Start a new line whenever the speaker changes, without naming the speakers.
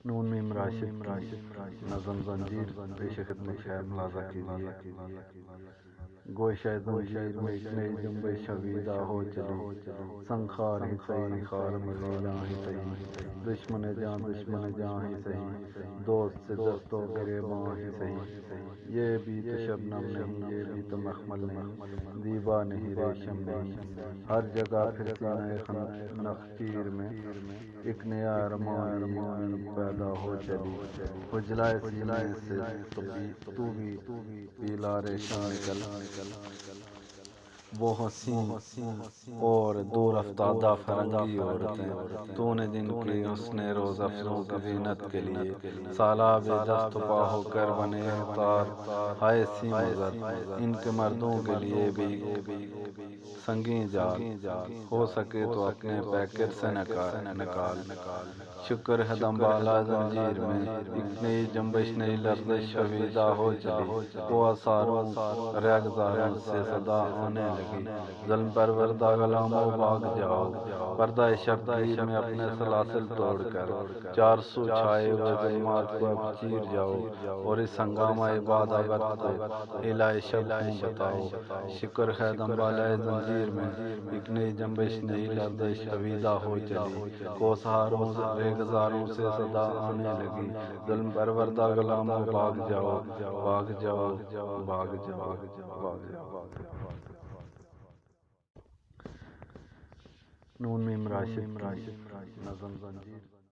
نون میم راشد نظم زنجیر پیش خدمت خیر ملازہ کیجیے۔ گوشہ زنجیر میں ایک نئی جنبش شویدہ ہو چلی، سنگ خار ہی سہی خار مغیلاں ہی سہی، دشمن جاں ہی سہی، دوست سے دست و گریباں ہی سہی۔ یہ بھی تو شبنم نہیں، یہ بھی تو مخمل نہیں، دیبا نہیں ریشم نہیں، ہر جگہ پھر سینہ نخچیر میں ایک نیا ارمان امید پیدا ہو چلی۔ اجلائے سینے سے تو بھی پیلا ریشم نکل، وہ حسین اور دور افتادہ فرنگی عورتیں تو نے جن کی حسن روز افزوں کی زینت کے لیے سالاب دست و پا ہو کر بنے اتار ہائے سی مگر ان کے مردوں کے لیے بھی سنگیں جال ہو سکے تو اپنے پیکر سے نکال۔ شکر ہے دم بالا زنجیر میں ایک نئی جنبش نئی لرزش شویدہ ہو چلی، وہ آثاروں ریگزاروں سے صدا آنے لگی، ظلم پروردہ غلاموں بھاگ جاؤ، پردہ شبگیر میں اپنے سلاسل توڑ کر چار سو چھائے ہوئے ظلمات کو اب چیر جاؤ اور اس ہنگامہ بادہ وقت کو الہ شب خوں بتاؤ۔ شکر ہے دم بالہ زنجیر میں ایک نئی جنبش نئی لرزش شویدہ ہو چلی، کوسہاروں ریگزاروں سے صدا آنے لگی، ظلم پروردہ غلاموں بھاگ جاؤ، بھاگ جاؤ، بھاگ جاؤ، بھاگ جاؤ۔ نون میم راشد نظم زنجیر